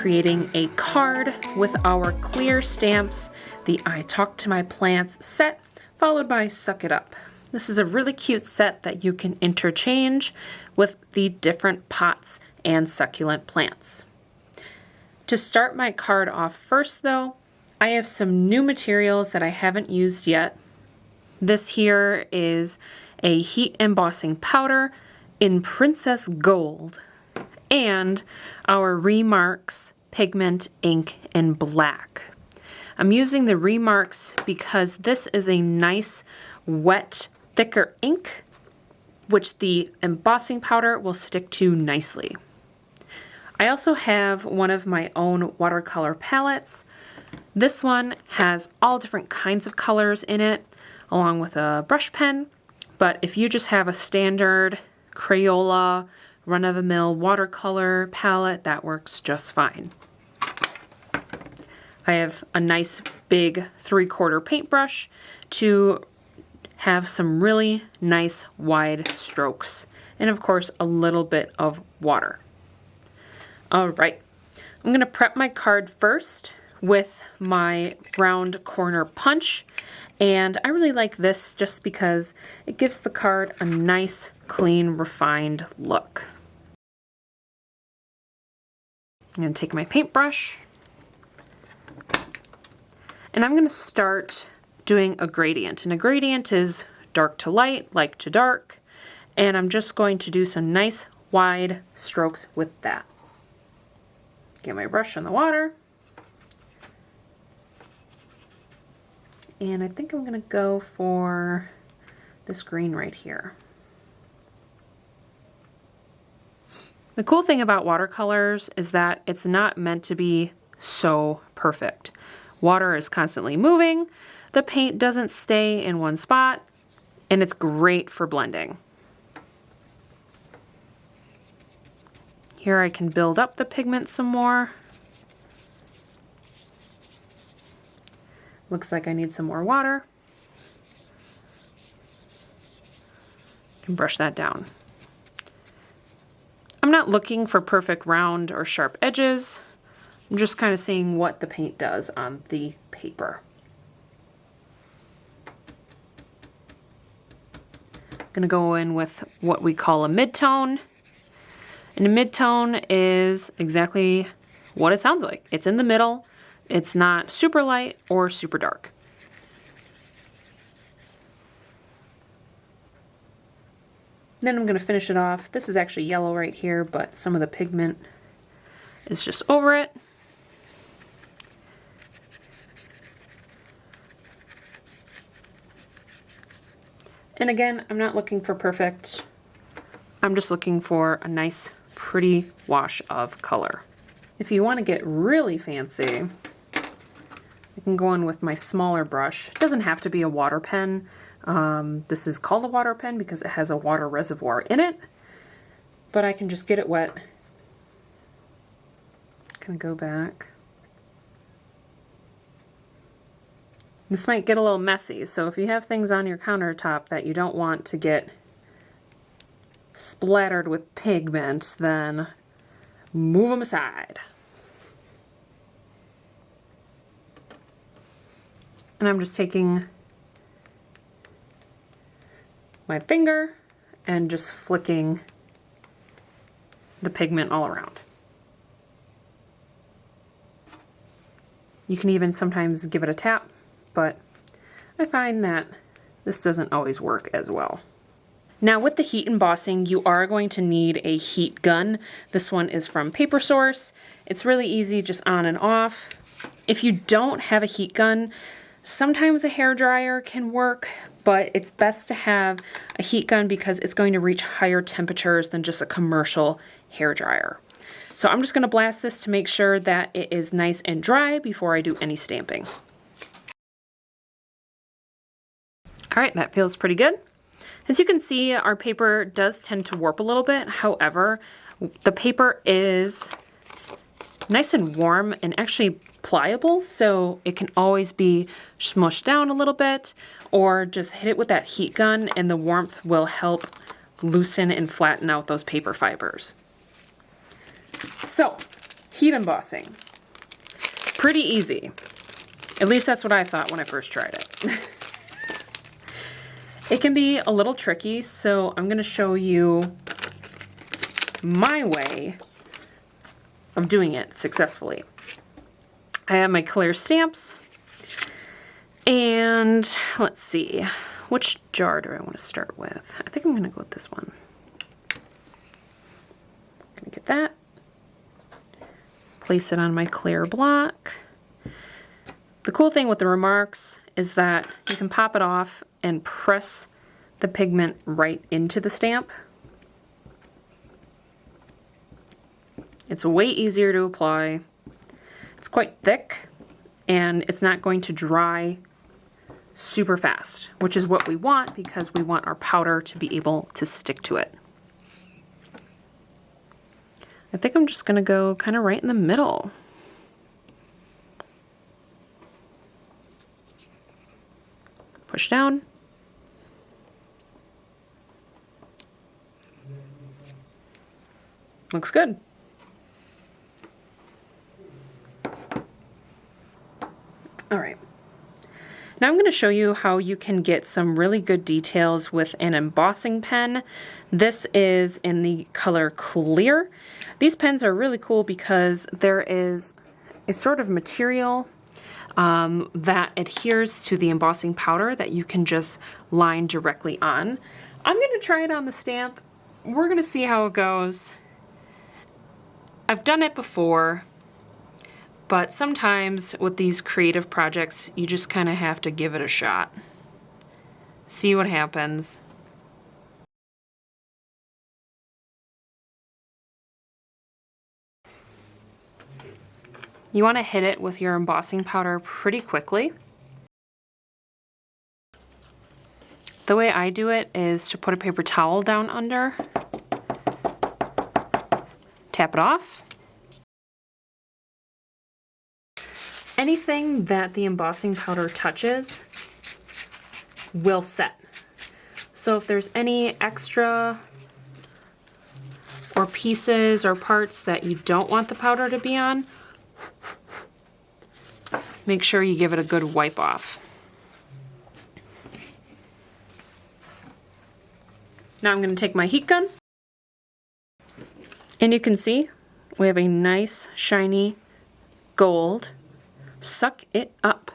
creating a card with our clear stamps, the I Talk to My Plants set, followed by Suck It Up. This is a really cute set that you can interchange with the different pots and succulent plants. To start my card off first though, I have some new materials that I haven't used yet. This here is a heat embossing powder in Princess Gold and our Remarks pigment ink in black. I'm using the Remarks because this is a nice wet thicker ink which the embossing powder will stick to nicely. I also have one of my own watercolor palettes. This one has all different kinds of colors in it along with a brush pen, but if you just have a standard Crayola run-of-the-mill watercolor palette, that works just fine. I have a nice big 3/4 paintbrush to have some really nice wide strokes, and of course a little bit of water. All right, I'm gonna prep my card first with my round corner punch, and I really like this just because it gives the card a nice, clean, refined look. I'm gonna take my paintbrush, and I'm gonna start doing a gradient, and a gradient is dark to light, light to dark, and I'm just going to do some nice wide strokes with that. Get my brush in the water. And I think I'm gonna go for this green right here. The cool thing about watercolors is that it's not meant to be so perfect. Water is constantly moving, the paint doesn't stay in one spot, and it's great for blending. Here I can build up the pigment some more. Looks like I need some more water. Can brush that down. I'm not looking for perfect round or sharp edges. I'm just kind of seeing what the paint does on the paper. I'm gonna go in with what we call a mid-tone. And a mid-tone is exactly what it sounds like. It's in the middle. It's not super light or super dark. Then I'm going to finish it off. This is actually yellow right here, but some of the pigment is just over it. And again, I'm not looking for perfect. I'm just looking for a nice, pretty wash of color. If you want to get really fancy, I can go in with my smaller brush. It doesn't have to be a water pen. This is called a water pen because it has a water reservoir in it, but I can just get it wet. Kind of go back. This might get a little messy, so if you have things on your countertop that you don't want to get splattered with pigment, then move them aside. And I'm just taking my finger and just flicking the pigment all around. You can even sometimes give it a tap, but I find that this doesn't always work as well. Now with the heat embossing, you are going to need a heat gun. This one is from Paper Source. It's really easy, just on and off. If you don't have a heat gun, sometimes a hairdryer can work, but it's best to have a heat gun because it's going to reach higher temperatures than just a commercial hairdryer. So I'm just going to blast this to make sure that it is nice and dry before I do any stamping. All right, that feels pretty good. As you can see, our paper does tend to warp a little bit. However, the paper is nice and warm and actually pliable, so it can always be smushed down a little bit, or just hit it with that heat gun and the warmth will help loosen and flatten out those paper fibers. So Heat embossing. Pretty easy. At least that's what I thought when I first tried it. It can be a little tricky, so I'm going to show you my way of doing it successfully. I have my clear stamps, and let's see, which jar do I want to start with? I think I'm going to go with this one. I'm going to get that, place it on my clear block. The cool thing with the remarks is that you can pop it off and press the pigment right into the stamp. It's way easier to apply. It's quite thick, and it's not going to dry super fast, which is what we want because we want our powder to be able to stick to it. I think I'm just gonna go kind of right in the middle. Push down. Looks good. All right. Now I'm going to show you how you can get some really good details with an embossing pen. This is in the color clear. These pens are really cool because there is a sort of material that adheres to the embossing powder that you can just line directly on. I'm going to try it on the stamp. We're going to see how it goes. I've done it before, but sometimes with these creative projects, you just kind of have to give it a shot. See what happens. You want to hit it with your embossing powder pretty quickly. The way I do it is to put a paper towel down under, tap it off. Anything that the embossing powder touches will set. So if there's any extra or pieces or parts that you don't want the powder to be on, make sure you give it a good wipe off. Now I'm going to take my heat gun, and you can see we have a nice shiny gold. Suck it up.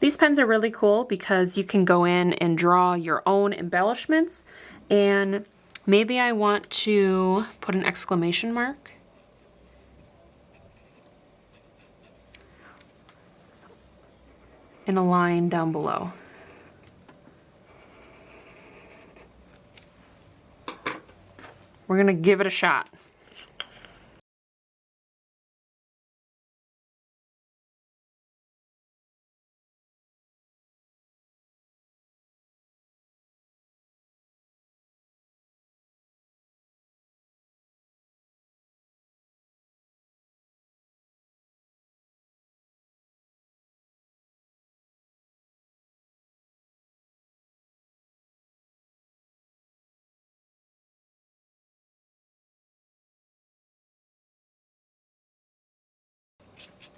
These pens are really cool because you can go in and draw your own embellishments, and maybe I want to put an exclamation mark. And a line down below. We're gonna give it a shot.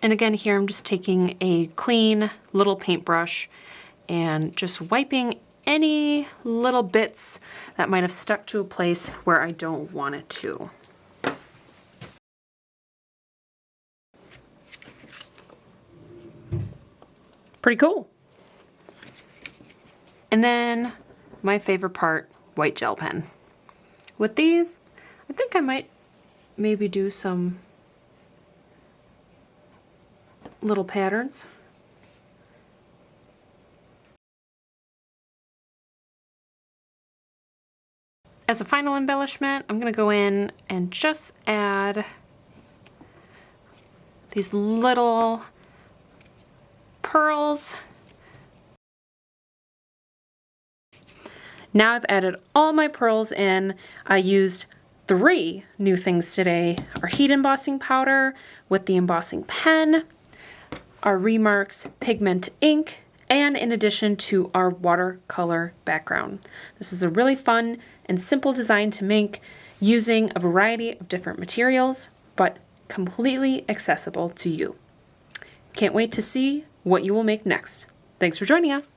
And again, here I'm just taking a clean little paintbrush and just wiping any little bits that might have stuck to a place where I don't want it to. Pretty cool. And then my favorite part, white gel pen. With these, I think I might maybe do some little patterns. As a final embellishment, I'm going to go in and just add these little pearls. Now I've added all my pearls in. I used 3 new things today: our heat embossing powder with the embossing pen, our Remarks pigment ink, and in addition to our watercolor background. This is a really fun and simple design to make using a variety of different materials. but completely accessible to you. Can't wait to see what you will make next. Thanks for joining us.